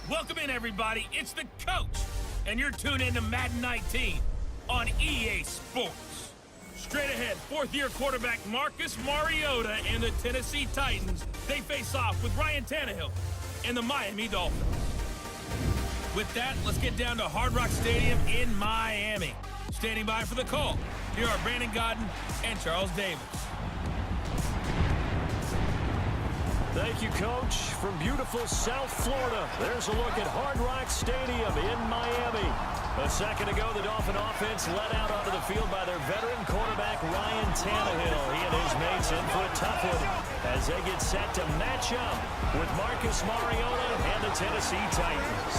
Welcome in, everybody. It's the coach, and you're tuned in to Madden 19 on EA Sports. Straight ahead, fourth-year quarterback Marcus Mariota and the Tennessee Titans. They face off with Ryan Tannehill and the Miami Dolphins. With that, let's get down to Hard Rock Stadium in Miami. Standing by for the call, here are Brandon Godden and Charles Davis. Thank you, Coach. From beautiful South Florida, there's a look at Hard Rock Stadium in Miami. A second ago, the Dolphin offense led out onto the field by their veteran quarterback, Ryan Tannehill. He and his mates in for a tough one as they get set to match up with Marcus Mariota and the Tennessee Titans.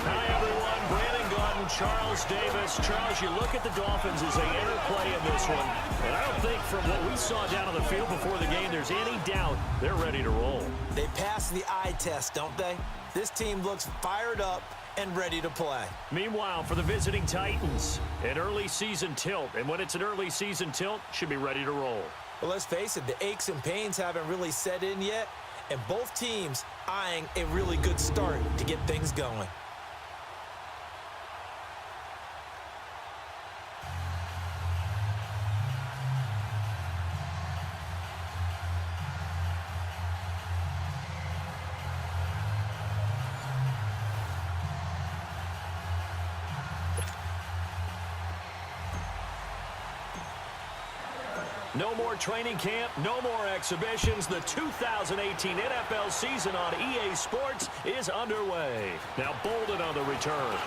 Hi, everyone. Brandon Godden, Charles Davis. Charles, you look at the Dolphins as they interplay in this one, and I don't think from what we saw down on the field before the game there's any doubt they're ready to roll. They passed the eye test, don't they? This team looks fired up and ready to play. Meanwhile, for the visiting Titans, an early season tilt, and when it's an early season tilt, should be ready to roll. Well, let's face it, the aches and pains haven't really set in yet, and both teams eyeing a really good start to get things going. No more training camp, no more exhibitions. The 2018 NFL season on EA Sports is underway. Now Bolden on the return.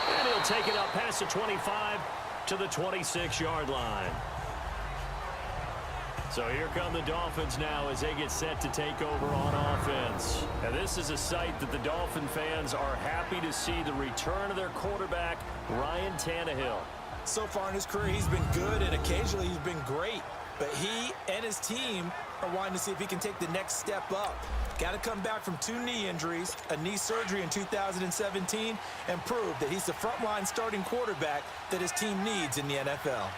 And he'll take it up past the 25 to the 26-yard line. So here come the Dolphins now as they get set to take over on offense. And this is a sight that the Dolphin fans are happy to see, the return of their quarterback, Ryan Tannehill. So far in his career, he's been good, and occasionally he's been great. But he and his team are wanting to see if he can take the next step up. Got to come back from 2 knee injuries, a knee surgery in 2017, and prove that he's the frontline starting quarterback that his team needs in the NFL.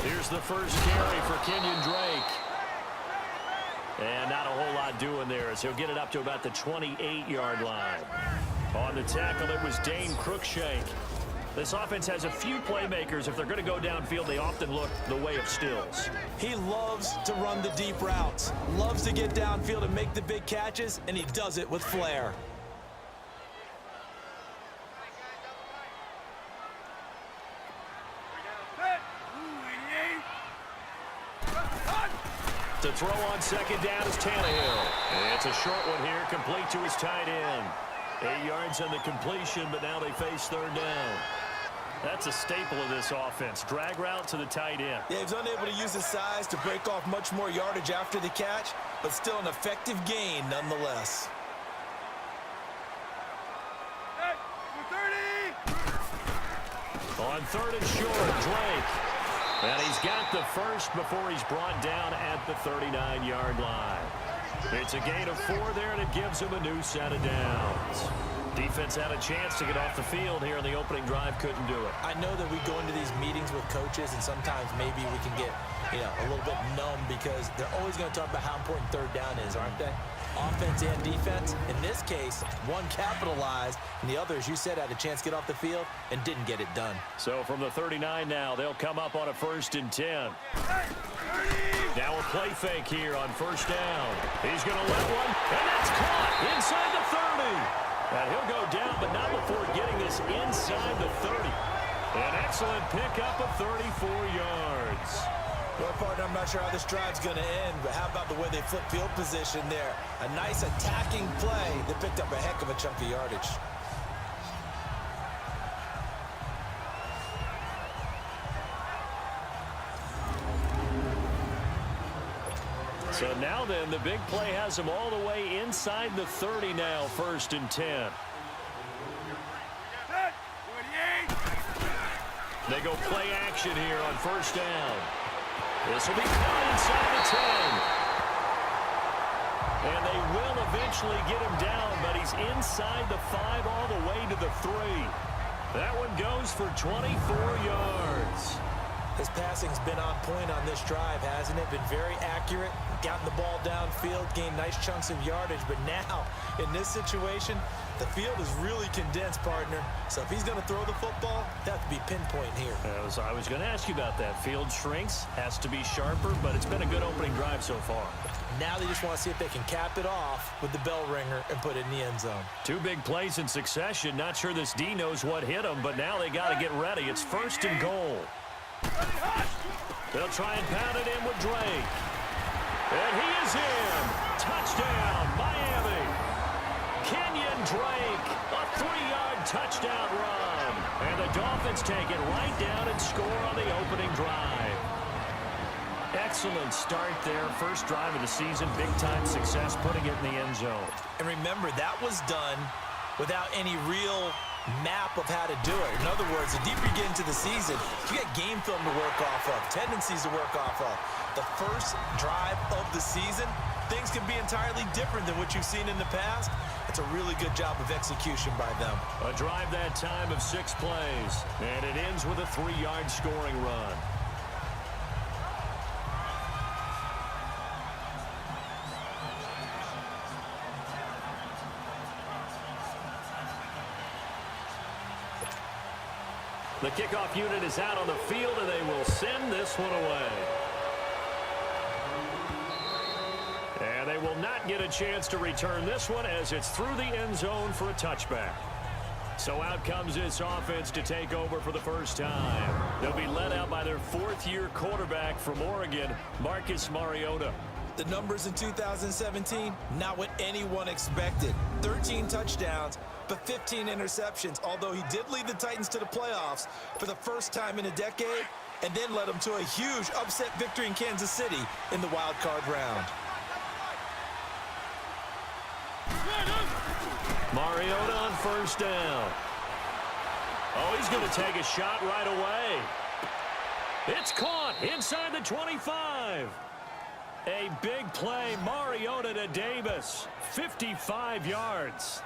Here's the first carry for Kenyon Drake. And not a whole lot doing there as he'll get it up to about the 28-yard line. On the tackle, it was Dane Cruikshank. This offense has a few playmakers. If they're going to go downfield, they often look the way of Stills. He loves to run the deep routes, loves to get downfield and make the big catches, and he does it with flair. To throw on second down is Tannehill. And it's a short one here, complete to his tight end. 8 yards on the completion, but now they face third down. That's a staple of this offense. Drag route to the tight end. Yeah, he's unable to use his size to break off much more yardage after the catch, but still an effective gain nonetheless. On third and short, Drake. And he's got the first before he's brought down at the 39-yard line. It's a gain of 4 there, and it gives him a new set of downs. Defense had a chance to get off the field here in the opening drive, couldn't do it. I know that we go into these meetings with coaches, and sometimes maybe we can get, a little bit numb because they're always going to talk about how important third down is, aren't they? Offense and defense. In this case, one capitalized, and the other, as you said, had a chance to get off the field and didn't get it done. So from the 39 now, they'll come up on a 1st and 10. Now a play fake here on first down. He's going to let one, and that's caught inside the 30. And he'll go down, but not before getting this inside the 30. An excellent pickup of 34 yards. Well, partner, I'm not sure how this drive's going to end, but how about the way they flip field position there? A nice attacking play that picked up a heck of a chunk of yardage. So now then, the big play has them all the way inside the 30 now, 1st and 10. They go play action here on first down. This will be caught inside the 10. And they will eventually get him down, but he's inside the 5 all the way to the 3. That one goes for 24 yards. His passing's been on point on this drive, hasn't it? Been very accurate, gotten the ball downfield, gained nice chunks of yardage. But now, in this situation, the field is really condensed, partner. So if he's going to throw the football, that have to be pinpoint here. I was going to ask you about that. Field shrinks, has to be sharper, but it's been a good opening drive so far. Now they just want to see if they can cap it off with the bell ringer and put it in the end zone. Two big plays in succession. Not sure this D knows what hit him, but now they got to get ready. It's 1st and goal. They'll try and pound it in with Drake. And he is in. Touchdown, Miami. Kenyon Drake, a 3-yard touchdown run. And the Dolphins take it right down and score on the opening drive. Excellent start there. First drive of the season. Big-time success, putting it in the end zone. And remember, that was done without any real map of how to do it. In other words, the deeper you get into the season, you get game film to work off of, tendencies to work off of. The first drive of the season, things can be entirely different than what you've seen in the past. It's a really good job of execution by them. A drive that time of 6 plays, and it ends with a 3-yard scoring run. The kickoff unit is out on the field, and they will send this one away. And they will not get a chance to return this one as it's through the end zone for a touchback. So out comes this offense to take over for the first time. They'll be led out by their 4th-year quarterback from Oregon, Marcus Mariota. The numbers in 2017, not what anyone expected. 13 touchdowns, but 15 interceptions, although he did lead the Titans to the playoffs for the first time in a decade, and then led them to a huge upset victory in Kansas City in the wild card round. Mariota on 1st down. Oh, he's going to take a shot right away. It's caught inside the 25. A big play, Mariota to Davis, 55 yards.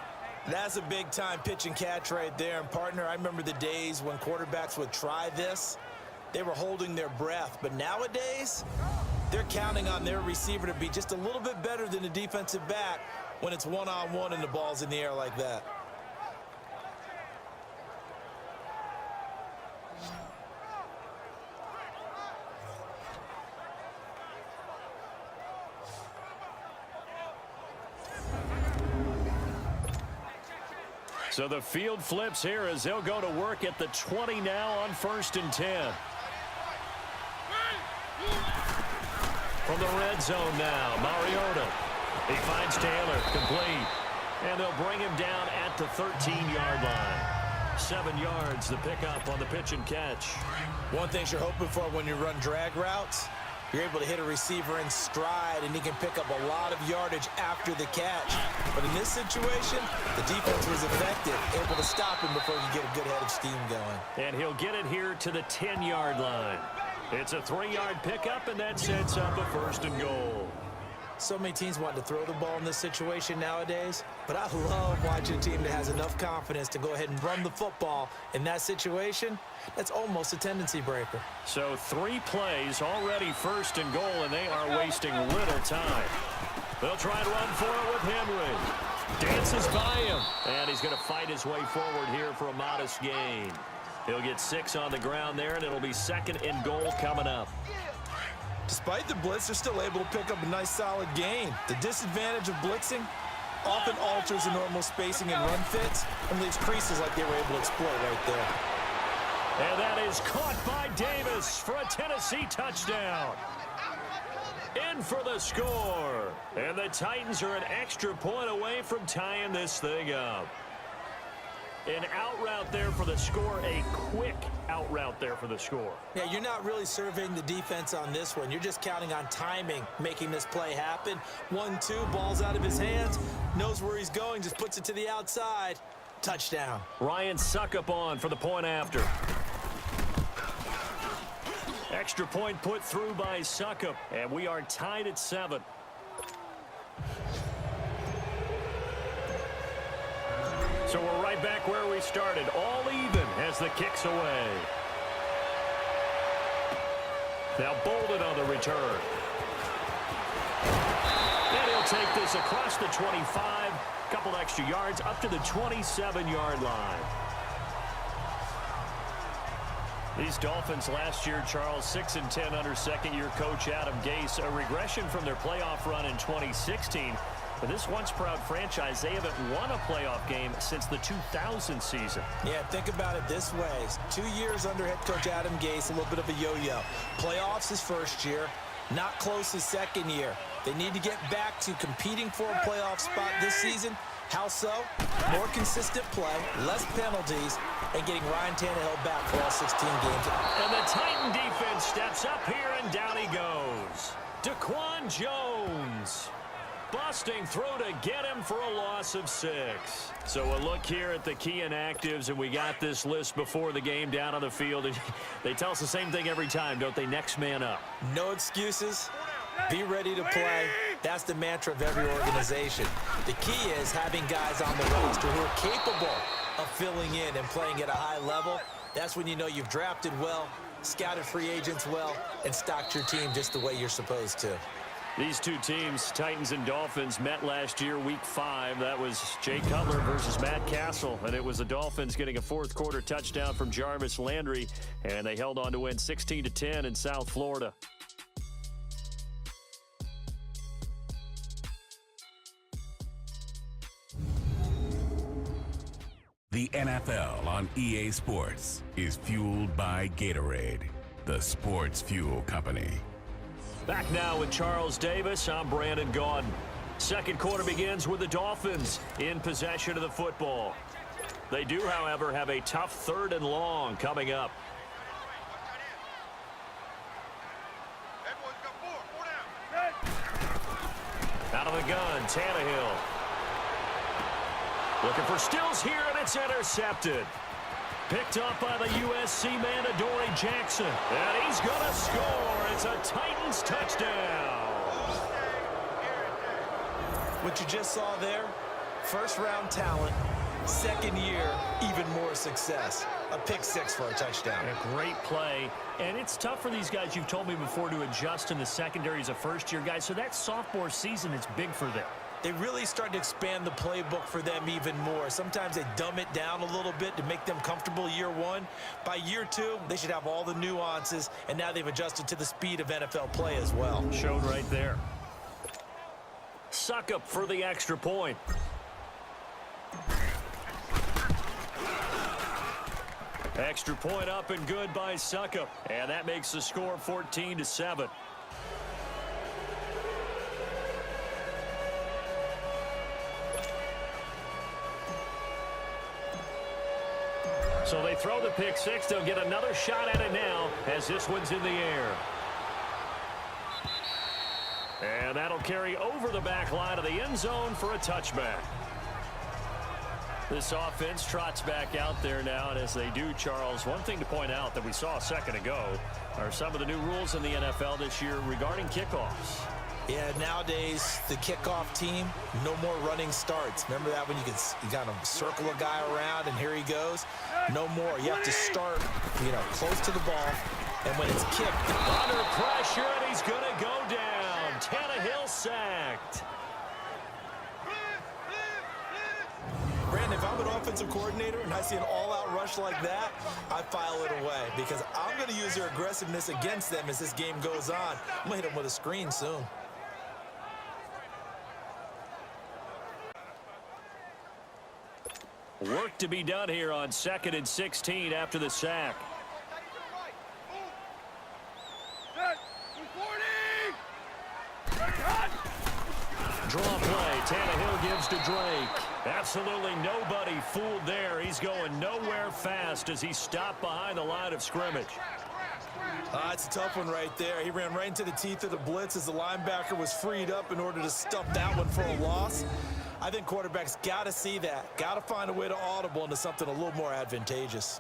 That's a big-time pitch and catch right there. And, partner, I remember the days when quarterbacks would try this. They were holding their breath. But nowadays, they're counting on their receiver to be just a little bit better than the defensive back when it's one-on-one and the ball's in the air like that. So the field flips here as they'll go to work at the 20 now on 1st and 10. From the red zone now, Mariota. He finds Taylor, complete. And they'll bring him down at the 13-yard line. 7 yards, the pickup on the pitch and catch. One thing you're hoping for when you run drag routes, you're able to hit a receiver in stride, and he can pick up a lot of yardage after the catch. But in this situation, the defense was effective, able to stop him before he get a good head of steam going. And he'll get it here to the 10-yard line. It's a 3-yard pickup, and that sets up a 1st and goal. So many teams want to throw the ball in this situation nowadays, but I love watching a team that has enough confidence to go ahead and run the football. In that situation, that's almost a tendency breaker. So 3 plays, already 1st and goal, and they are wasting little time. They'll try and run for it with Henry. Dances by him, and he's going to fight his way forward here for a modest gain. He'll get 6 on the ground there, and it'll be 2nd and goal coming up. Despite the blitz, they're still able to pick up a nice solid gain. The disadvantage of blitzing often alters the normal spacing and run fits and leaves creases like they were able to exploit right there. And that is caught by Davis for a Tennessee touchdown. In for the score. And the Titans are an extra point away from tying this thing up. An out route there for the score, a quick out route there for the score. Yeah, you're not really surveying the defense on this one. You're just counting on timing, making this play happen. 1-2, ball's out of his hands, knows where he's going, just puts it to the outside. Touchdown. Ryan Suckup on for the point after. Extra point put through by Suckup, and we are tied at 7. So we're right back where we started, all even as the kick's away. Now Bolden on the return. And he'll take this across the 25. Couple extra yards up to the 27-yard line. These Dolphins last year, Charles, 6-10 under second-year coach Adam Gase. A regression from their playoff run in 2016. For this once-proud franchise, they haven't won a playoff game since the 2000 season. Yeah, think about it this way. 2 years under head coach Adam Gase, a little bit of a yo-yo. Playoffs his first year, not close his second year. They need to get back to competing for a playoff spot this season. How so? More consistent play, less penalties, and getting Ryan Tannehill back for all 16 games. And the Titan defense steps up here, and down he goes. Daquan Jones. Busting throw to get him for a loss of 6. So a look here at the key inactives, and we got this list before the game down on the field. And they tell us the same thing every time, don't they? Next man up. No excuses. Be ready to play. That's the mantra of every organization. The key is having guys on the roster who are capable of filling in and playing at a high level. That's when you know you've drafted well, scouted free agents well, and stocked your team just the way you're supposed to. These two teams, Titans and Dolphins, met last year, Week 5. That was Jay Cutler versus Matt Castle, and it was the Dolphins getting a fourth-quarter touchdown from Jarvis Landry, and they held on to win 16-10 in South Florida. The NFL on EA Sports is fueled by Gatorade, the sports fuel company. Back now with Charles Davis, I'm Brandon Gaudin. Second quarter begins with the Dolphins in possession of the football. They do, however, have a tough 3rd and long coming up. Out of the gun, Tannehill. Looking for Stills here, and it's intercepted. Picked up by the USC man, Adoree Jackson. And he's going to score. It's a Titans touchdown. What you just saw there, first-round talent, second year, even more success. A pick 6 for a touchdown. A great play. And it's tough for these guys, you've told me before, to adjust in the secondary as a first-year guy. So that sophomore season, it's big for them. They really start to expand the playbook for them even more. Sometimes they dumb it down a little bit to make them comfortable year 1. By year 2, they should have all the nuances, and now they've adjusted to the speed of NFL play as well. Showed right there. Suckup for the extra point. Extra point up and good by Suckup. And that makes the score 14-7. So they throw the pick 6. They'll get another shot at it now as this one's in the air. And that'll carry over the back line of the end zone for a touchback. This offense trots back out there now, and as they do, Charles, one thing to point out that we saw a second ago are some of the new rules in the NFL this year regarding kickoffs. Yeah, nowadays, the kickoff team, no more running starts. Remember that when you kind of circle a guy around and here he goes? No more. You have to start, close to the ball. And when it's kicked, under pressure, and he's going to go down. Tannehill sacked. Brandon, if I'm an offensive coordinator and I see an all-out rush like that, I file it away because I'm going to use their aggressiveness against them as this game goes on. I'm going to hit them with a screen soon. Work to be done here on 2nd and 16 after the sack. Draw play. Tannehill gives to Drake. Absolutely nobody fooled there. He's going nowhere fast as he stopped behind the line of scrimmage. It's a tough one right there. He ran right into the teeth of the blitz as the linebacker was freed up in order to stuff that one for a loss. I think quarterbacks got to see that. Got to find a way to audible into something a little more advantageous.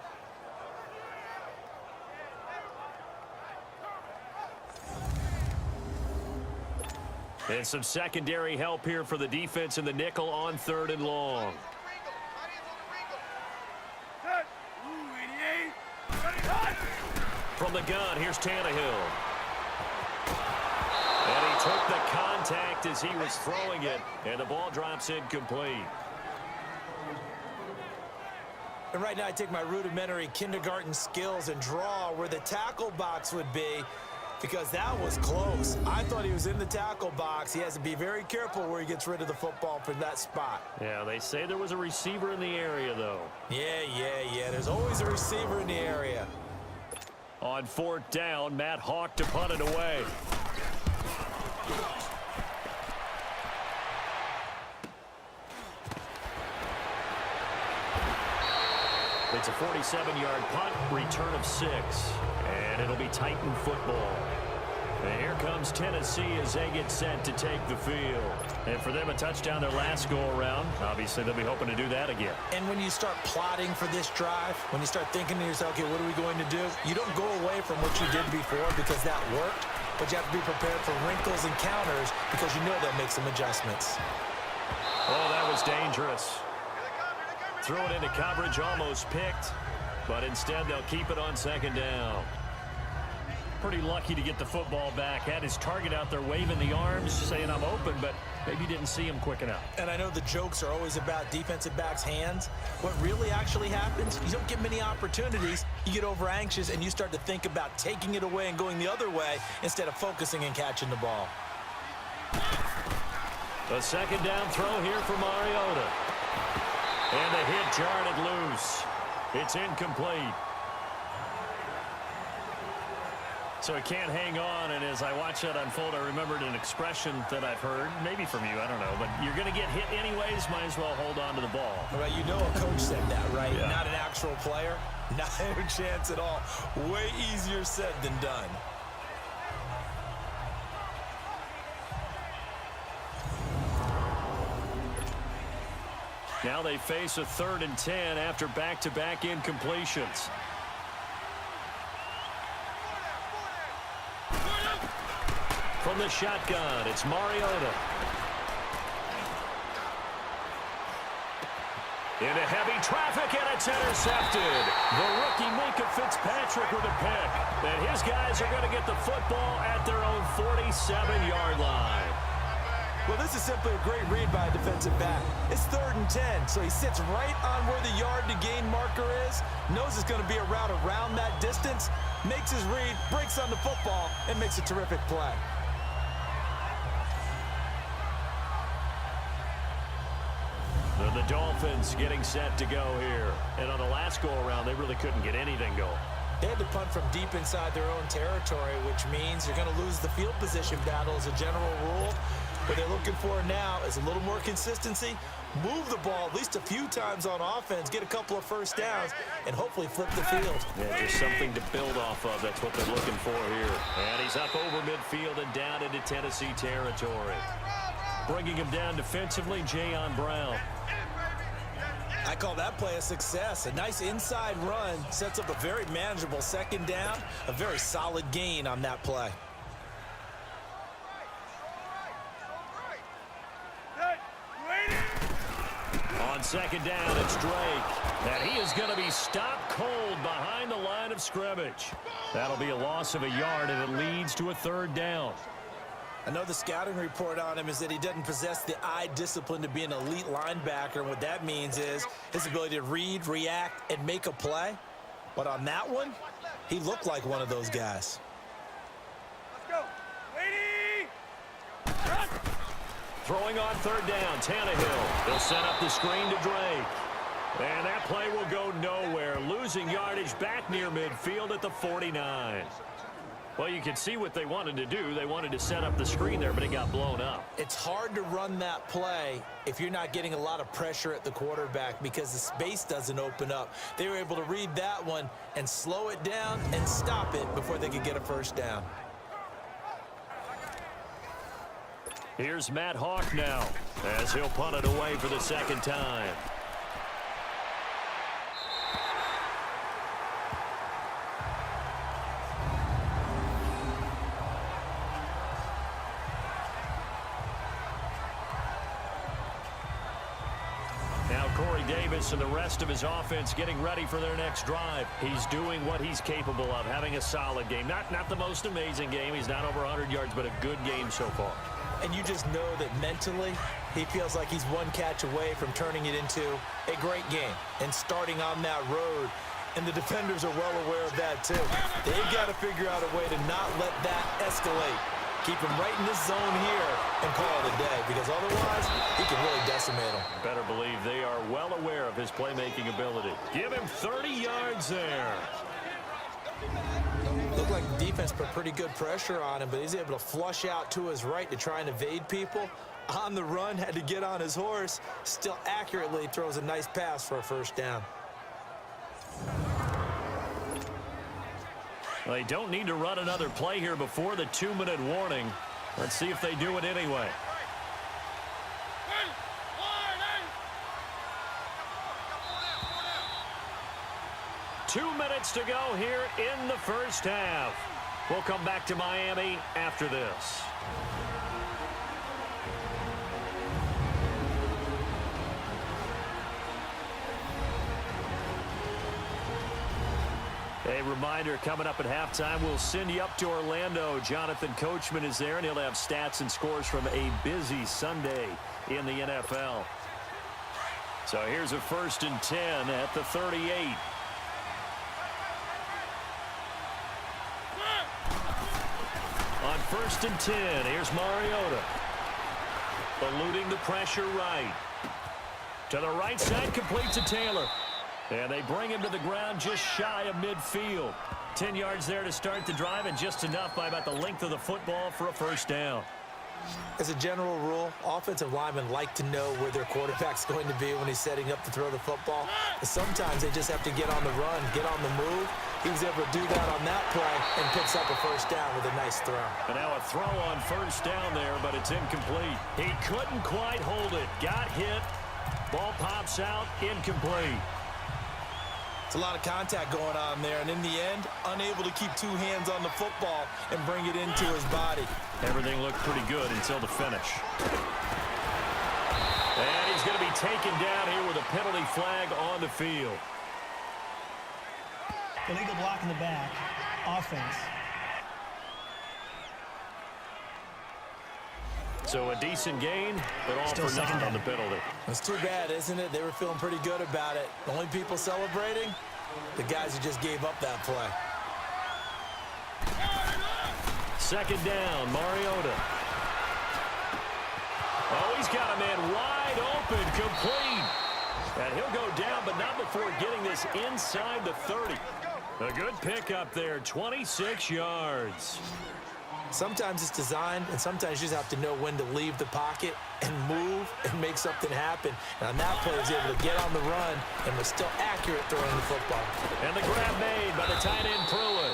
And some secondary help here for the defense in the nickel on 3rd and long. From the gun, here's Tannehill. Took the contact as he was throwing it, and the ball drops incomplete. And right now I take my rudimentary kindergarten skills and draw where the tackle box would be, because that was close. I thought he was in the tackle box. He has to be very careful where he gets rid of the football from that spot. Yeah, they say there was a receiver in the area, though. Yeah. There's always a receiver in the area. On 4th down, Matt Hawk to punt it away. It's a 47-yard punt, return of 6, and it'll be Titan football. And here comes Tennessee as they get set to take the field. And for them, a touchdown their last go-around. Obviously, they'll be hoping to do that again. And when you start plotting for this drive, when you start thinking to yourself, okay, what are we going to do? You don't go away from what you did before because that worked, but you have to be prepared for wrinkles and counters because you know they'll make some adjustments. Oh, that was dangerous. Threw it into coverage, almost picked, but instead they'll keep it on 2nd down. Pretty lucky to get the football back. Had his target out there waving the arms, saying I'm open, but maybe didn't see him quick enough. And I know the jokes are always about defensive backs' hands. What really actually happens, you don't get many opportunities. You get over anxious and you start to think about taking it away and going the other way instead of focusing and catching the ball. The 2nd down throw here for Mariota. And the hit jarred it loose. It's incomplete. So he can't hang on, and as I watch that unfold, I remembered an expression that I've heard, maybe from you, I don't know, but you're going to get hit anyways, might as well hold on to the ball. Well, you know a coach said that, right? Yeah. Not an actual player. Not a chance at all. Way easier said than done. Now they face a 3rd and 10 after back-to-back incompletions. From the shotgun, it's Mariota. Into heavy traffic, and it's intercepted. The rookie Minka Fitzpatrick with a pick. And his guys are going to get the football at their own 47-yard line. Well, this is simply a great read by a defensive back. It's 3rd and 10, so he sits right on where the yard-to-gain marker is, knows it's going to be a route around that distance, makes his read, breaks on the football, and makes a terrific play. The Dolphins getting set to go here. And on the last go-around, they really couldn't get anything going. They had to punt from deep inside their own territory, which means you're going to lose the field position battle as a general rule. What they're looking for now is a little more consistency, move the ball at least a few times on offense, get a couple of first downs, and hopefully flip the field. Yeah, just something to build off of. That's what they're looking for here. And he's up over midfield and down into Tennessee territory. Bringing him down defensively, Jayon Brown. I call that play a success. A nice inside run sets up a very manageable 2nd down, a very solid gain on that play. On 2nd down, it's Drake. And he is going to be stopped cold behind the line of scrimmage. That'll be a loss of a yard, and it leads to a 3rd down. I know the scouting report on him is that he doesn't possess the eye discipline to be an elite linebacker. And what that means is his ability to read, react, and make a play. But on that one, he looked like one of those guys. Let's go. Lady! Run! Throwing on 3rd down, Tannehill. He'll set up the screen to Drake. And that play will go nowhere. Losing yardage back near midfield at the 49. Well, you can see what they wanted to do. They wanted to set up the screen there, but it got blown up. It's hard to run that play if you're not getting a lot of pressure at the quarterback because the space doesn't open up. They were able to read that one and slow it down and stop it before they could get a first down. Here's Matt Hawk now as he'll punt it away for the 2nd time. Corey Davis and the rest of his offense getting ready for their next drive. He's doing what he's capable of, having a solid game. Not the most amazing game. He's not over 100 yards, but a good game so far. And you just know that mentally he feels like he's one catch away from turning it into a great game and starting on that road. And the defenders are well aware of that too. They've got to figure out a way to not let that escalate. Keep him right in this zone here and call it a day, because otherwise he can really decimate him. Better believe they are well aware of his playmaking ability. Give him 30 yards there. Looked like the defense put pretty good pressure on him, but he's able to flush out to his right to try and evade people. On the run, had to get on his horse. Still accurately throws a nice pass for a first down. They don't need to run another play here before the 2-minute warning. Let's see if they do it anyway. Two minutes to go here in the first half. We'll come back to Miami after this. A reminder, coming up at halftime, we'll send you up to Orlando. Jonathan Coachman is there, and he'll have stats and scores from a busy Sunday in the NFL. So here's a 1st and 10 at the 38. On 1st and 10, here's Mariota. Eluding the pressure right. To the right side, complete to Taylor. And they bring him to the ground just shy of midfield. 10 yards there to start the drive, and just enough by about the length of the football for a first down. As a general rule, offensive linemen like to know where their quarterback's going to be when he's setting up to throw the football. But sometimes they just have to get on the run, get on the move. He was able to do that on that play and picks up a first down with a nice throw. And now a throw on first down there, but it's incomplete. He couldn't quite hold it. Got hit. Ball pops out, incomplete. It's a lot of contact going on there, and in the end, unable to keep two hands on the football and bring it into his body. Everything looked pretty good until the finish. And he's going to be taken down here with a penalty flag on the field. Illegal block in the back. Offense. So a decent gain, but all Still for naught on the penalty. It's too bad, isn't it? They were feeling pretty good about it. The only people celebrating, the guys who just gave up that play. 2nd down, Mariota. Oh, he's got a man wide open, complete. And he'll go down, but not before getting this inside the 30. A good pickup there, 26 yards. Sometimes it's designed, and sometimes you just have to know when to leave the pocket and move and make something happen. And on that play, he was able to get on the run and was still accurate throwing the football. And the grab made by the tight end Pruitt.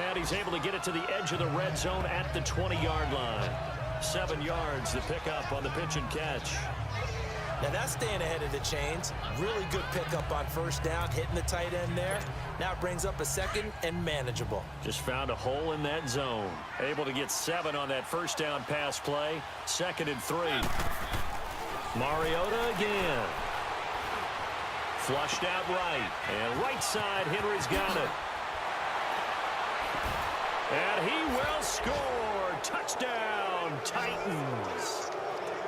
And he's able to get it to the edge of the red zone at the 20-yard line. 7 yards to pick up on the pitch and catch. Now that's staying ahead of the chains. Really good pickup on first down, hitting the tight end there. Now it brings up a 2nd and manageable. Just found a hole in that zone. Able to get 7 on that first down pass play. 2nd and 3. Mariota again. Flushed out right. And right side, Henry's got it. And he will score. Touchdown, Titans.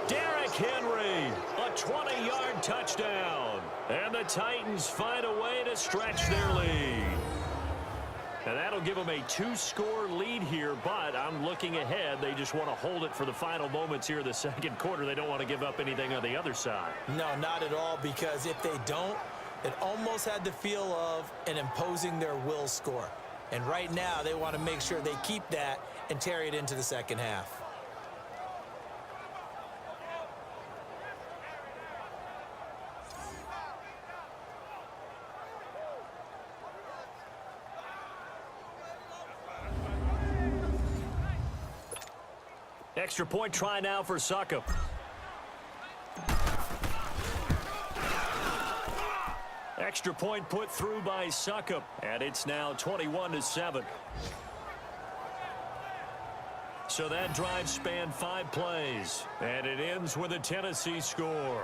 Derrick Henry, a 20-yard touchdown. And the Titans find a way to stretch their lead. And that'll give them a 2-score lead here, but I'm looking ahead. They just want to hold it for the final moments here of the 2nd quarter. They don't want to give up anything on the other side. No, not at all, because if they don't, it almost had the feel of an imposing their will score. And right now, they want to make sure they keep that and carry it into the second half. Extra point try now for Succop. Extra point put through by Succop, and it's now 21-7. So that drive spanned 5 plays, and it ends with a Tennessee score.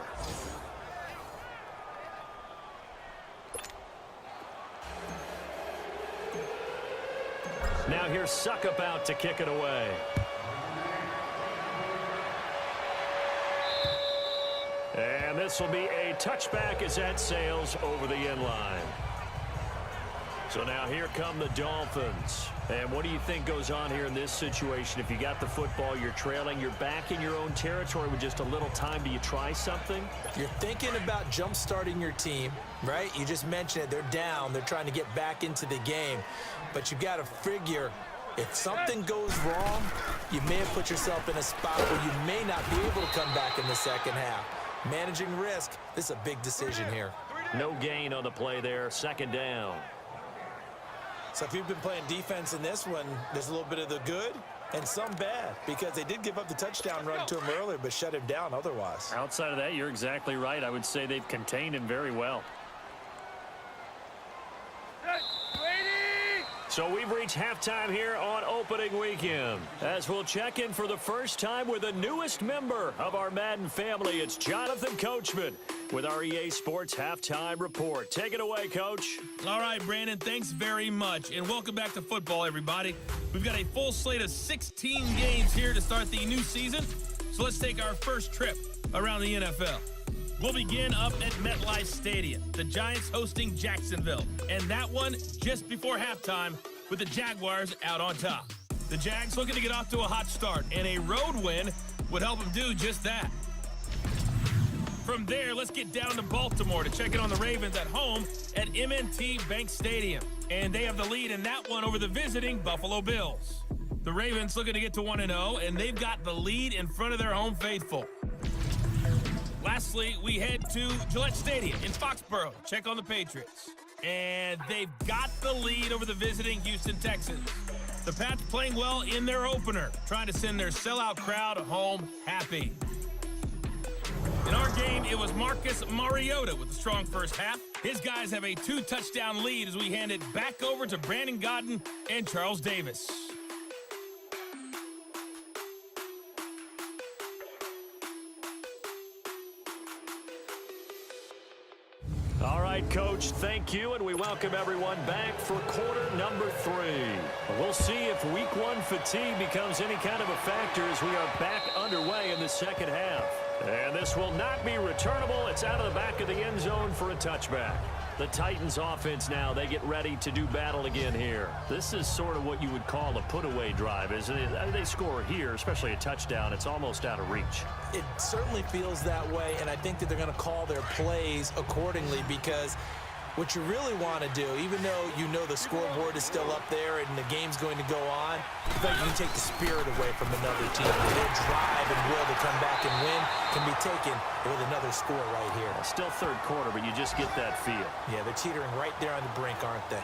now here's Suckup out to kick it away. And this will be a touchback as that sails over the end line. So now here come the Dolphins. And what do you think goes on here in this situation? If you got the football, you're trailing, you're back in your own territory with just a little time. Do you try something? You're thinking about jump-starting your team, right? You just mentioned it. They're down. They're trying to get back into the game. But you've got to figure if something goes wrong, you may have put yourself in a spot where you may not be able to come back in the second half. Managing risk, this is a big decision here. No gain on the play there, second down. So if you've been playing defense in this one, there's a little bit of the good and some bad, because they did give up the touchdown run to him earlier but shut him down otherwise. Outside of that, you're exactly right. I would say they've contained him very well. So we've reached halftime here on opening weekend. As we'll check in for the first time with the newest member of our Madden family, it's Jonathan Coachman with our EA Sports Halftime Report. Take it away, Coach. All right, Brandon, thanks very much. And welcome back to football, everybody. We've got a full slate of 16 games here to start the new season. So let's take our first trip around the NFL. We'll begin up at MetLife Stadium, the Giants hosting Jacksonville, and that one just before halftime with the Jaguars out on top. The Jags looking to get off to a hot start, and a road win would help them do just that. From there, let's get down to Baltimore to check in on the Ravens at home at M&T Bank Stadium, and they have the lead in that one over the visiting Buffalo Bills. The Ravens looking to get to 1-0, and they've got the lead in front of their home faithful. Lastly, we head to Gillette Stadium in Foxborough. Check on the Patriots. And they've got the lead over the visiting Houston Texans. The Pats playing well in their opener, trying to send their sellout crowd home happy. In our game, it was Marcus Mariota with a strong first half. His guys have a 2-touchdown lead as we hand it back over to Brandon Godden and Charles Davis. All right, Coach, thank you, and we welcome everyone back for quarter number 3. We'll see if week 1 fatigue becomes any kind of a factor as we are back underway in the second half. And this will not be returnable. It's out of the back of the end zone for a touchback. The Titans offense now, they get ready to do battle again here. This is sort of what you would call a put-away drive, isn't it? They score here, especially a touchdown. It's almost out of reach. It certainly feels that way, and I think that they're going to call their plays accordingly, because what you really want to do, even though you know the scoreboard is still up there and the game's going to go on, you can take the spirit away from another team. Their drive and will to come back and win can be taken with another score right here. Still third quarter, but you just get that feel. Yeah, they're teetering right there on the brink, aren't they?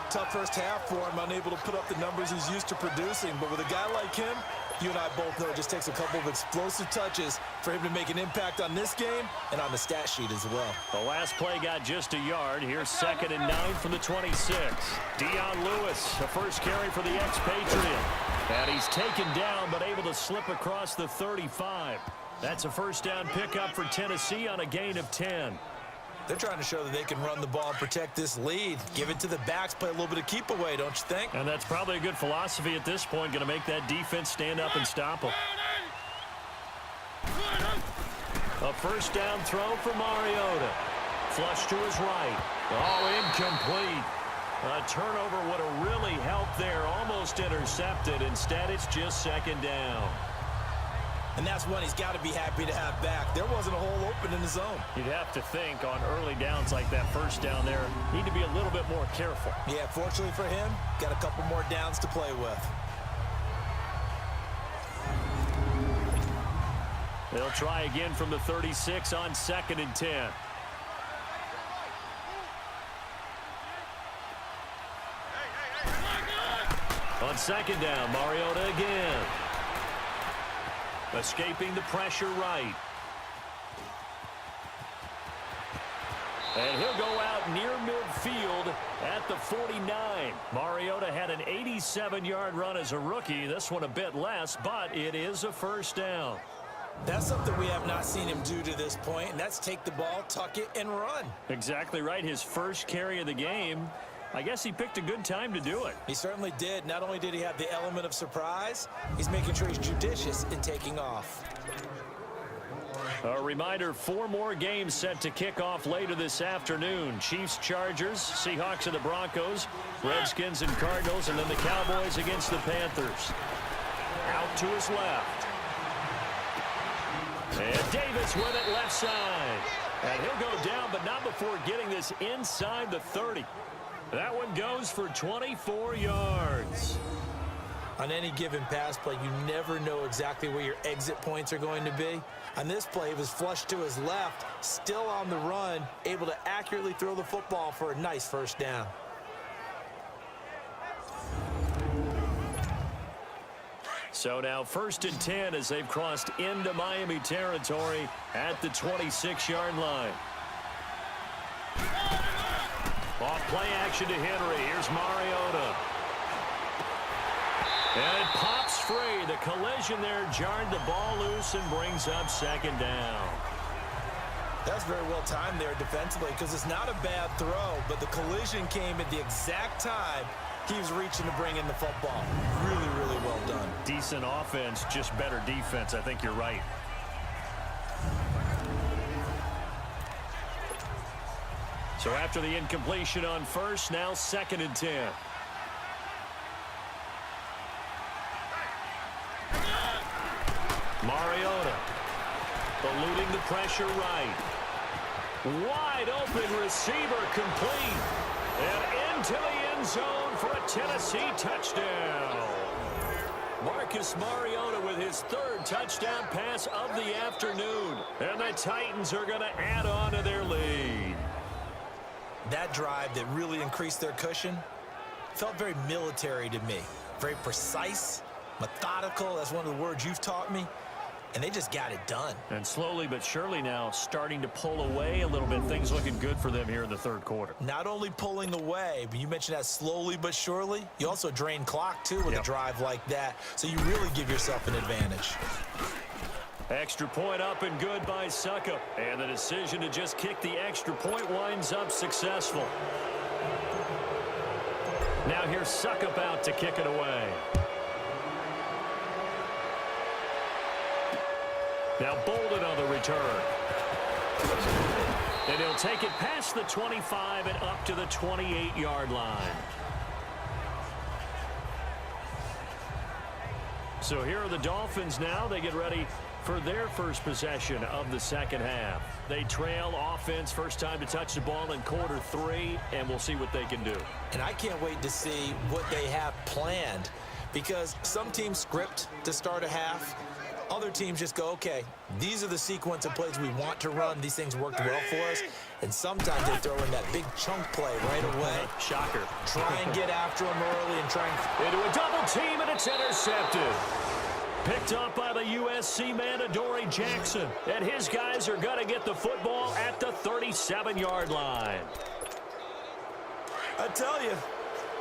Tough first half for him, unable to put up the numbers he's used to producing. But with a guy like him, you and I both know it just takes a couple of explosive touches for him to make an impact on this game and on the stat sheet as well. The last play got just a yard. Here's 2nd and 9 from the 26. Dion Lewis, the first carry for the expatriate. And he's taken down, but able to slip across the 35. That's a first down pickup for Tennessee on a gain of 10. They're trying to show that they can run the ball and protect this lead. Give it to the backs, play a little bit of keep away, don't you think? And that's probably a good philosophy at this point, going to make that defense stand up and stop them. A first down throw for Mariota. Flush to his right. Oh, incomplete. A turnover would have really helped there. Almost intercepted. Instead, it's just 2nd down. And that's one he's got to be happy to have back. There wasn't a hole open in the zone. You'd have to think on early downs like that first down there, need to be a little bit more careful. Yeah, fortunately for him, got a couple more downs to play with. They'll try again from the 36 on 2nd and 10. On 2nd down, Mariota again. Escaping the pressure right. And he'll go out near midfield at the 49. Mariota had an 87-yard run as a rookie. This one a bit less, but it is a first down. That's something we have not seen him do to this point, and that's take the ball, tuck it, and run. Exactly right. His first carry of the game. I guess he picked a good time to do it. He certainly did. Not only did he have the element of surprise, he's making sure he's judicious in taking off. A reminder, 4 more games set to kick off later this afternoon. Chiefs, Chargers, Seahawks and the Broncos, Redskins and Cardinals, and then the Cowboys against the Panthers. Out to his left. And Davis with it left side. And he'll go down, but not before getting this inside the 30. That one goes for 24 yards. On any given pass play, you never know exactly where your exit points are going to be. On this play, he was flushed to his left, still on the run, able to accurately throw the football for a nice first down. So now 1st and 10 as they've crossed into Miami territory at the 26-yard line. Off play action to Henry. Here's Mariota. And it pops free. The collision there jarred the ball loose and brings up 2nd down. That's very well timed there defensively because it's not a bad throw, but the collision came at the exact time he was reaching to bring in the football. Really, really well done. Decent offense, just better defense. I think you're right. So after the incompletion on first, now 2nd and 10. Mariota eluding the pressure right. Wide open receiver complete. And into the end zone for a Tennessee touchdown. Marcus Mariota with his 3rd touchdown pass of the afternoon. And the Titans are going to add on to their lead. That drive that really increased their cushion felt very military to me. Very precise, methodical. That's one of the words you've taught me. And they just got it done. And slowly but surely now starting to pull away a little bit. Things looking good for them here in the 3rd quarter. Not only pulling away, but you mentioned that slowly but surely. You also drain clock, too, with a drive like that. So you really give yourself an advantage. Extra point up and good by Suckup. And the decision to just kick the extra point winds up successful. Now here's Suckup out to kick it away. Now Bolden on the return. And he'll take it past the 25 and up to the 28-yard line. So here are the Dolphins now. They get ready for their first possession of the 2nd half. They trail offense, first time to touch the ball in quarter 3, and we'll see what they can do. And I can't wait to see what they have planned because some teams script to start a half. Other teams just go, okay, these are the sequence of plays we want to run. These things worked well for us. And sometimes they throw in that big chunk play right away. Shocker. Try and get after them early and try and... Into a double team, and it's intercepted. Picked up by the USC man, Adoree Jackson. And his guys are going to get the football at the 37-yard line. I tell you,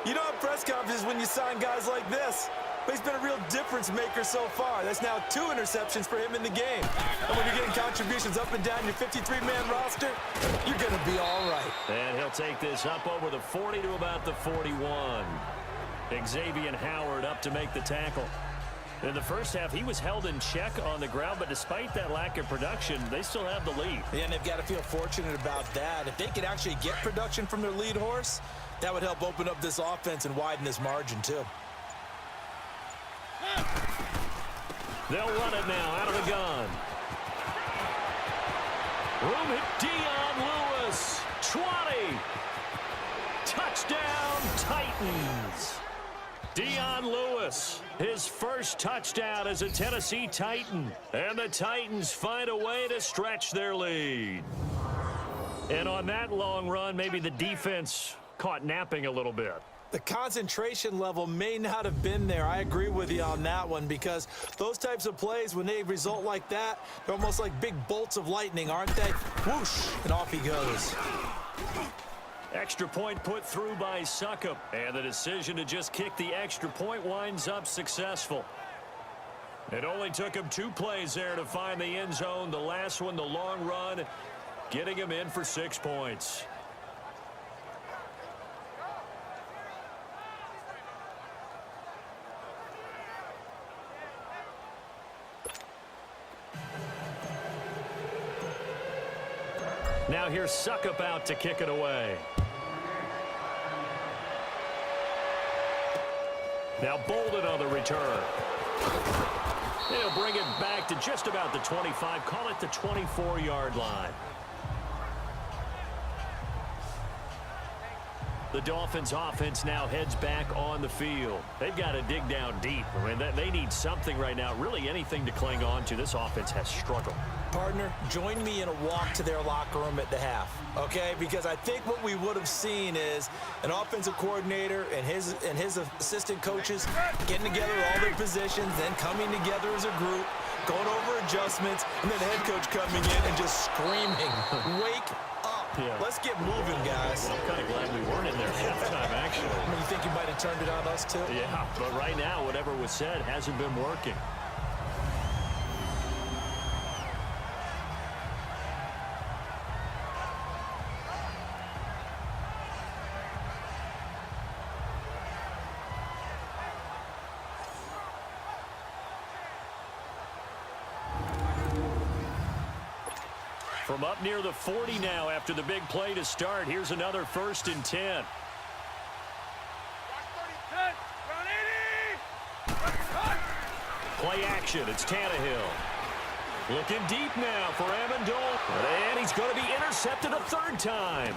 you don't have press conferences when you sign guys like this. But he's been a real difference maker so far. That's now 2 interceptions for him in the game. And when you're getting contributions up and down your 53-man roster, you're going to be all right. And he'll take this up over the 40 to about the 41. Xavier Howard up to make the tackle. In the first half, he was held in check on the ground, but despite that lack of production, they still have the lead. Yeah, and they've got to feel fortunate about that. If they could actually get production from their lead horse, that would help open up this offense and widen this margin, too. They'll run it now out of the gun. Room hit Dion Lewis. 20. Touchdown Titans. Dion Lewis, his first touchdown as a Tennessee Titan. And the Titans find a way to stretch their lead. And on that long run, maybe the defense caught napping a little bit. The concentration level may not have been there. I agree with you on that one because those types of plays, when they result like that, they're almost like big bolts of lightning, aren't they? Whoosh, and off he goes. Extra point put through by Suckup. And the decision to just kick the extra point winds up successful. It only took him 2 plays there to find the end zone. The last one, the long run, getting him in for 6 points. Now here's Suckup out to kick it away. Now Bolden on the return. They'll bring it back to just about the 25. Call it the 24-yard line. The Dolphins offense now heads back on the field. They've got to dig down deep. I mean, they need something right now, really anything to cling on to. This offense has struggled. Partner, join me in a walk to their locker room at the half, okay? Because I think what we would have seen is an offensive coordinator and his assistant coaches getting together all their positions, then coming together as a group, going over adjustments, and then the head coach coming in and just screaming, wake up. Yeah. Let's get moving, guys. I'm kind of glad we weren't in there halftime, actually. You think you might have turned it on us, too? Yeah, but right now, whatever was said hasn't been working. From up near the 40 now after the big play to start. Here's another 1st and 10. Play action. It's Tannehill. Looking deep now for Amendola. And he's going to be intercepted a 3rd time.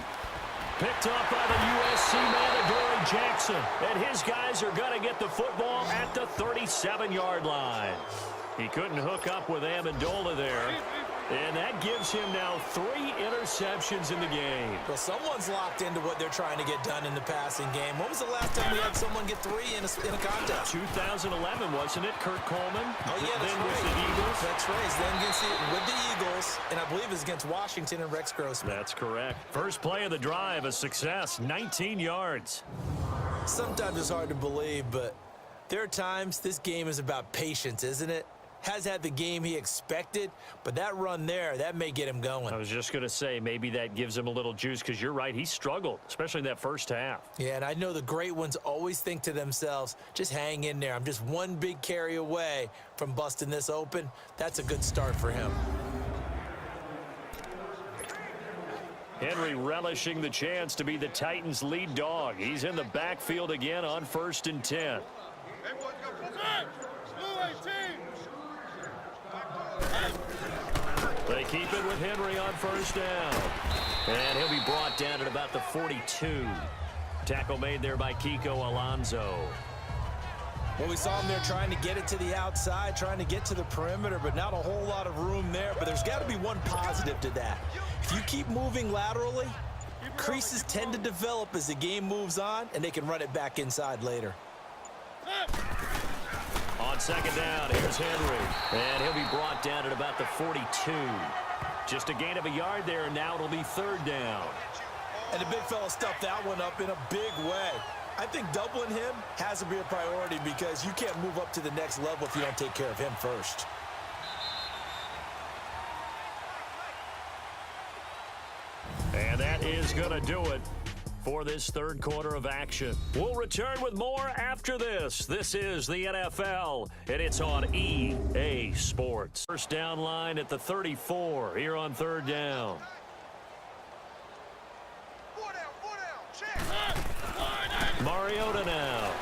Picked up by the USC man, Adoree Jackson. And his guys are going to get the football at the 37-yard line. He couldn't hook up with Amendola there. And that gives him now 3 interceptions in the game. Well, someone's locked into what they're trying to get done in the passing game. When was the last time we had someone get 3 in a contest? 2011, wasn't it? Kurt Coleman? Oh, yeah, that's then right. with the Eagles. That's right. Then with the Eagles, and I believe it was against Washington and Rex Grossman. That's correct. First play of the drive, a success, 19 yards. Sometimes it's hard to believe, but there are times this game is about patience, isn't it? Has had the game he expected, but that run there, that may get him going. I was just going to say, maybe that gives him a little juice, because you're right, he struggled, especially in that first half. Yeah, and I know the great ones always think to themselves, just hang in there. I'm just one big carry away from busting this open. That's a good start for him. Henry relishing the chance to be the Titans' lead dog. He's in the backfield again on 1st and 10. They keep it with Henry on 1st down. And he'll be brought down at about the 42. Tackle made there by Kiko Alonso. Well, we saw him there trying to get it to the outside, trying to get to the perimeter, but not a whole lot of room there. But there's got to be one positive to that. If you keep moving laterally, creases tend to develop as the game moves on, and they can run it back inside later. On 2nd down, here's Henry. And he'll be brought down at about the 42. Just a gain of a yard there, and now it'll be 3rd down. And the big fella stuffed that one up in a big way. I think doubling him has to be a priority, because you can't move up to the next level if you don't take care of him first. And that is going to do it for this 3rd quarter of action. We'll return with more after this. This is the NFL, and it's on EA Sports. First down line at the 34 here on 3rd down. Mariota now.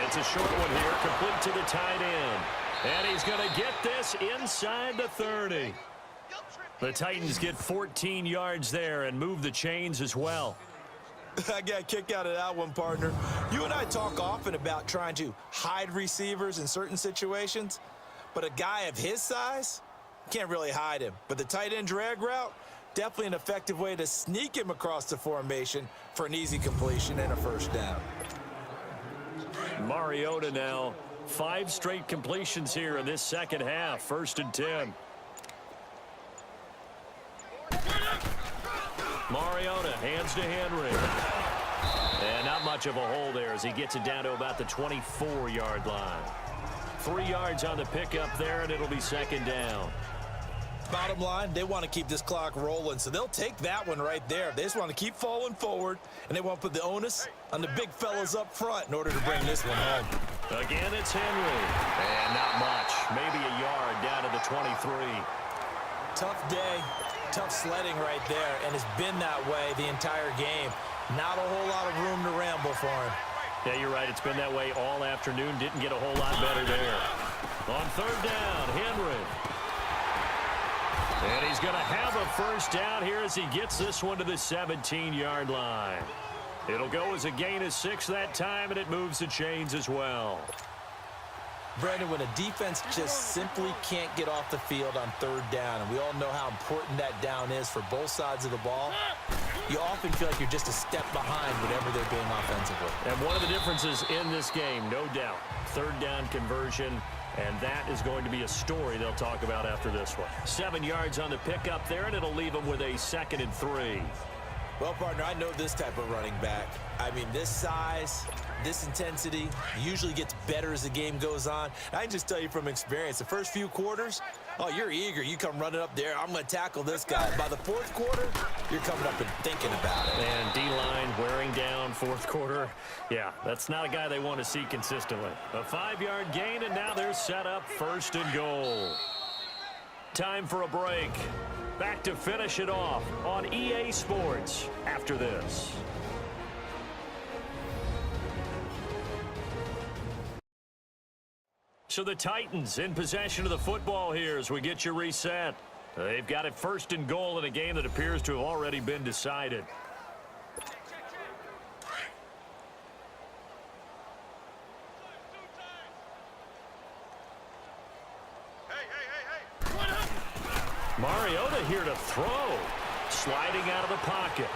It's a short one here, complete to the tight end. And he's going to get this inside the 30. The Titans get 14 yards there and move the chains as well. I got a kick out of that one, partner. You and I talk often about trying to hide receivers in certain situations, but a guy of his size can't really hide him. But the tight end drag route, definitely an effective way to sneak him across the formation for an easy completion and a 1st down. Mariota now, 5 straight completions here in this 2nd half. 1st and 10. Mariota hands to Henry. And not much of a hole there as he gets it down to about the 24-yard line. 3 yards on the pickup there, and it'll be 2nd down. Bottom line, they want to keep this clock rolling, so they'll take that one right there. They just want to keep falling forward, and they want to put the onus on the big fellas up front in order to bring this one home. Again, it's Henry. And not much. Maybe a yard down to the 23. Tough day. Tough sledding right there, and it's been that way the entire game. Not a whole lot of room to ramble for him. Yeah, you're right. It's been that way all afternoon. Didn't get a whole lot better there. On third down, Henry. And he's going to have a first down here as he gets this one to the 17-yard line. It'll go as a gain of 6 that time, and it moves the chains as well. Brandon, when a defense just simply can't get off the field on third down, and we all know how important that down is for both sides of the ball, you often feel like you're just a step behind whatever they're doing offensively. And one of the differences in this game, no doubt, third down conversion, and that is going to be a story they'll talk about after this one. 7 yards on the pickup there, and it'll leave them with a 2nd and 3. Well, partner, I know this type of running back. I mean, this size, this intensity usually gets better as the game goes on. I can just tell you from experience, the first few quarters, oh, you're eager. You come running up there, I'm going to tackle this guy. By the fourth quarter, you're coming up and thinking about it. And D-line wearing down fourth quarter. Yeah, that's not a guy they want to see consistently. A 5-yard gain, and now they're set up 1st and goal. Time for a break. Back to finish it off on EA Sports after this. So the Titans in possession of the football here as we get you reset. They've got it 1st and goal in a game that appears to have already been decided. Mariota here to throw. Sliding out of the pocket.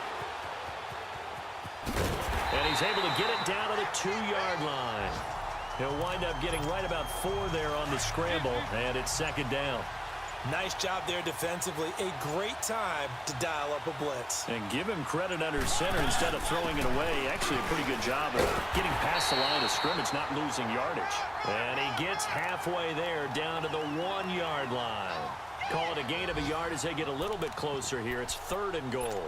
And he's able to get it down to the 2-yard line. He'll wind up getting right about 4 there on the scramble, and it's 2nd down. Nice job there defensively. A great time to dial up a blitz. And give him credit under center instead of throwing it away. Actually a pretty good job of getting past the line of scrimmage, not losing yardage. And he gets halfway there down to the 1-yard line. Call it a gain of a yard as they get a little bit closer here. It's 3rd and goal.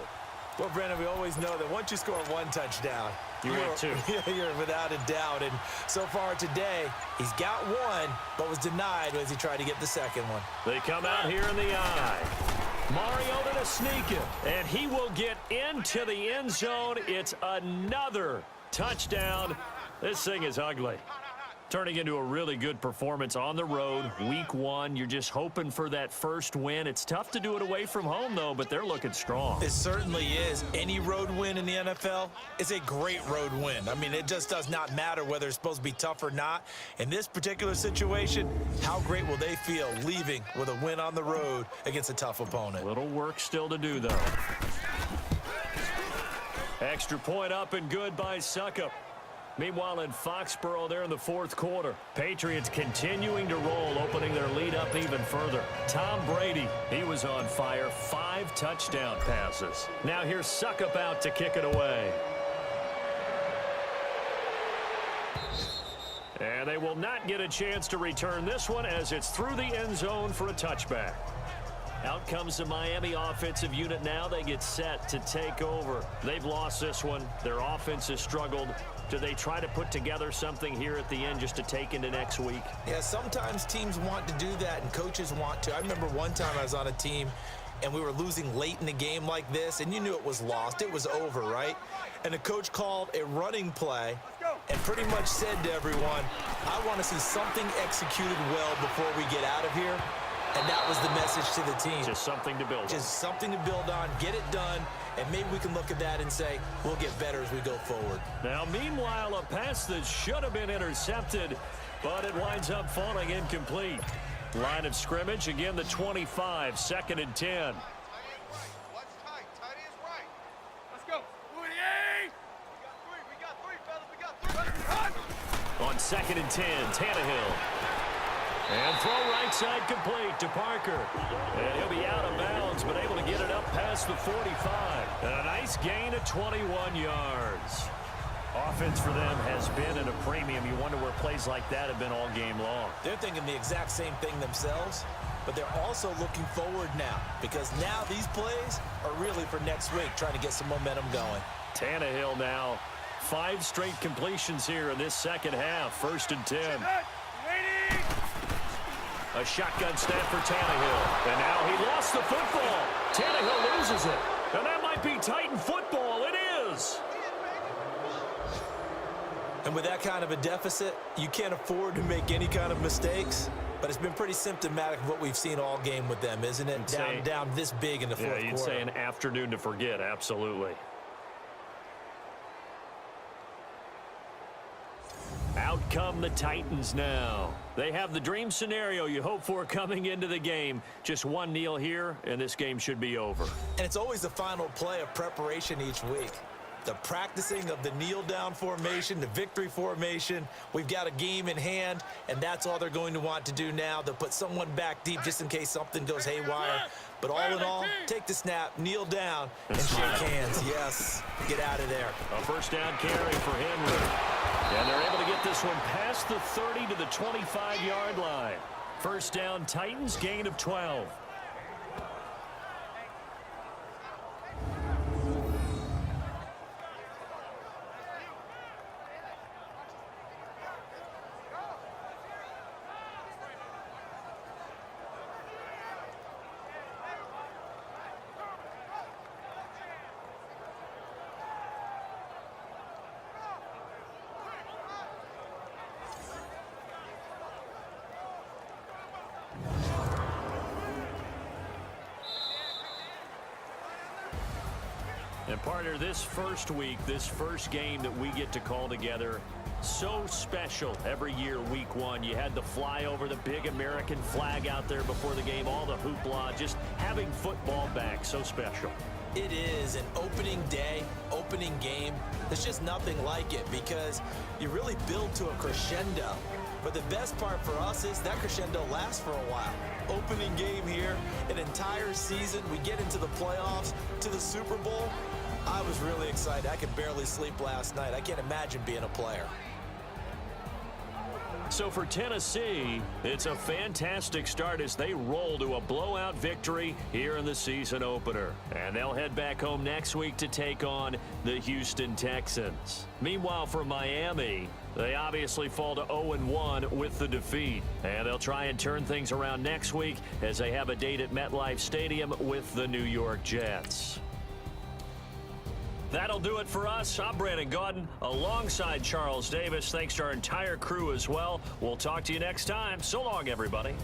Well, Brandon, we always know that once you score 1 touchdown, you're two. You're without a doubt. And so far today, he's got 1, but was denied as he tried to get the 2nd one. They come out here in the eye. Mariota to sneak it, and he will get into the end zone. It's another touchdown. This thing is ugly. Turning into a really good performance on the road. Week 1, you're just hoping for that first win. It's tough to do it away from home, though, but they're looking strong. It certainly is. Any road win in the NFL is a great road win. I mean, it just does not matter whether it's supposed to be tough or not. In this particular situation, how great will they feel leaving with a win on the road against a tough opponent? Little work still to do, though. Extra point up and good by Suckup. Meanwhile, in Foxborough, there in the 4th quarter, Patriots continuing to roll, opening their lead up even further. Tom Brady, he was on fire. 5 touchdown passes. Now here's Suckup out to kick it away. And they will not get a chance to return this one as it's through the end zone for a touchback. Out comes the Miami offensive unit now. They get set to take over. They've lost this one. Their offense has struggled. Do they try to put together something here at the end just to take into next week? Yeah, sometimes teams want to do that and coaches want to. I remember one time I was on a team and we were losing late in the game like this, and you knew it was lost. It was over, right? And the coach called a running play and pretty much said to everyone, I want to see something executed well before we get out of here. And that was the message to the team. Just something to build on. Just something to build on, get it done, and maybe we can look at that and say, we'll get better as we go forward. Now, meanwhile, a pass that should have been intercepted, but it winds up falling incomplete. Line of scrimmage, again, the 25, 2nd and 10. On 2nd and 10, Tannehill. And throw right side complete to Parker. And he'll be out of bounds, but able to get it up past the 45. And a nice gain of 21 yards. Offense for them has been at a premium. You wonder where plays like that have been all game long. They're thinking the exact same thing themselves, but they're also looking forward now because now these plays are really for next week, trying to get some momentum going. Tannehill now, 5 straight completions here in this second half. 1st and 10. A shotgun snap for Tannehill. And now he lost the football. Tannehill loses it. And that might be Titan football. It is. And with that kind of a deficit, you can't afford to make any kind of mistakes. But it's been pretty symptomatic of what we've seen all game with them, isn't it? Down this big in the fourth quarter. Yeah, you'd say an afternoon to forget, absolutely. Out come the Titans now. They have the dream scenario you hope for coming into the game. Just one kneel here, and this game should be over. And it's always the final play of preparation each week. The practicing of the kneel-down formation, the victory formation. We've got a game in hand, and that's all they're going to want to do now. They'll put someone back deep just in case something goes haywire. But all in all, take the snap, kneel down, and shake hands. Yes, get out of there. A first down carry for Henry. And they're able to get this one past the 30 to the 25-yard line. First down, Titans, gain of 12. And partner, this first week, this first game that we get to call together, so special every year, week one. You had the flyover, the big American flag out there before the game, all the hoopla, just having football back, so special. It is an opening day, opening game. There's just nothing like it because you really build to a crescendo. But the best part for us is that crescendo lasts for a while. Opening game here, an entire season. We get into the playoffs, to the Super Bowl. I was really excited. I could barely sleep last night. I can't imagine being a player. So for Tennessee, it's a fantastic start as they roll to a blowout victory here in the season opener. And they'll head back home next week to take on the Houston Texans. Meanwhile, for Miami, they obviously fall to 0-1 with the defeat. And they'll try and turn things around next week as they have a date at MetLife Stadium with the New York Jets. That'll do it for us. I'm Brandon Gaudin alongside Charles Davis. Thanks to our entire crew as well. We'll talk to you next time. So long, everybody.